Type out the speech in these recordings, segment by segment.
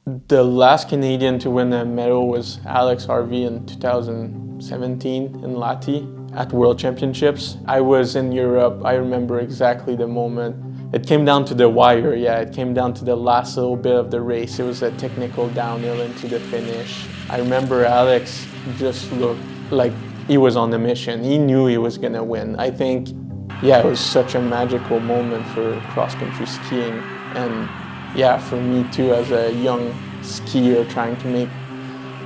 The last Canadian to win a medal was Alex Harvey in 2017 in Lahti at World Championships. I was in Europe. I remember exactly the moment. It came down to the wire, it came down to the last little bit of the race. It was a technical downhill into the finish. I remember Alex just looked like he was on a mission. He knew he was gonna win. I think, it was such a magical moment for cross-country skiing. And for me too, as a young skier trying to make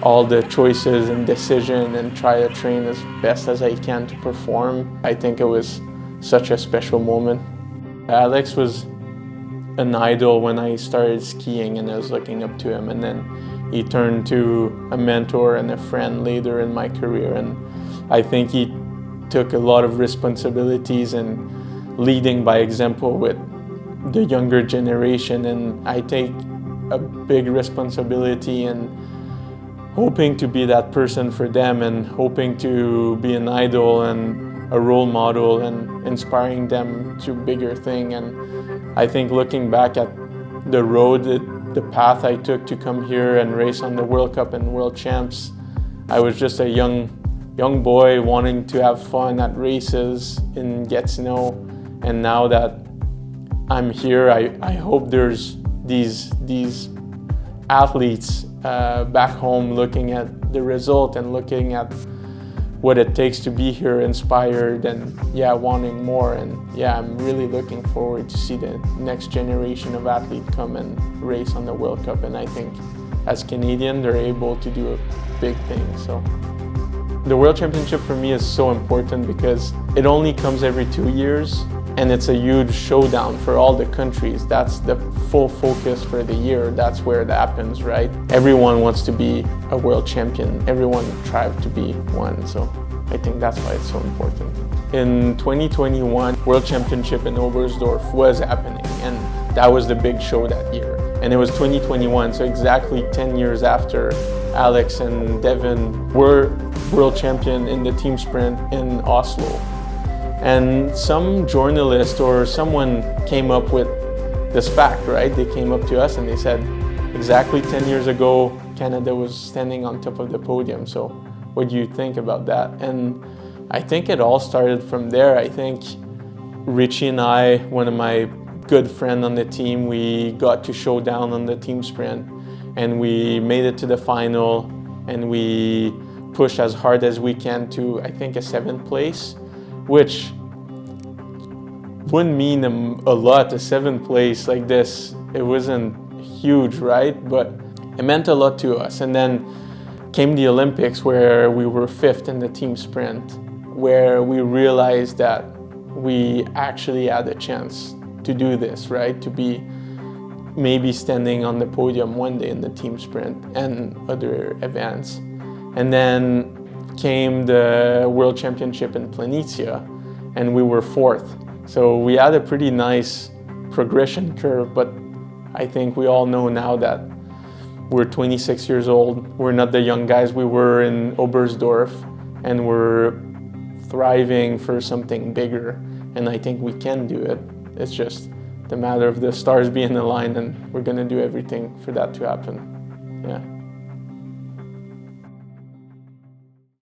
all the choices and decision and try to train as best as I can to perform, I think it was such a special moment. Alex was an idol when I started skiing, and I was looking up to him, and then he turned to a mentor and a friend later in my career, and I think he took a lot of responsibilities and leading by example with the younger generation, and I take a big responsibility and hoping to be that person for them and hoping to be an idol and a role model and inspiring them to bigger thing. And I think looking back at the road, the path I took to come here and race on the World Cup and World Champs, I was just a young boy wanting to have fun at races in Gatineau. And now that I'm here, I hope there's these athletes back home looking at the result and looking at what it takes to be here, inspired and wanting more. And I'm really looking forward to see the next generation of athletes come and race on the World Cup. And I think as Canadian, they're able to do a big thing. So the World Championship for me is so important because it only comes every 2 years. And it's a huge showdown for all the countries. That's the full focus for the year. That's where it happens, right? Everyone wants to be a world champion. Everyone strives to be one. So I think that's why it's so important. In 2021, World Championship in Oberstdorf was happening, and that was the big show that year. And it was 2021, so exactly 10 years after Alex and Devin were world champion in the team sprint in Oslo. And some journalist or someone came up with this fact, right? They came up to us and they said, exactly 10 years ago, Canada was standing on top of the podium. So what do you think about that? And I think it all started from there. I think Richie and I, one of my good friends on the team, we got to show down on the team sprint and we made it to the final and we pushed as hard as we can to, I think, a 7th place. Which wouldn't mean a lot, a 7th place like this. It wasn't huge, right? But it meant a lot to us. And then came the Olympics where we were 5th in the team sprint, where we realized that we actually had a chance to do this, right? To be maybe standing on the podium one day in the team sprint and other events. And then came the World Championship in Planitia, and we were 4th. So we had a pretty nice progression curve, but I think we all know now that we're 26 years old. We're not the young guys we were in Oberstdorf, and we're thriving for something bigger. And I think we can do it. It's just the matter of the stars being aligned, and we're gonna do everything for that to happen.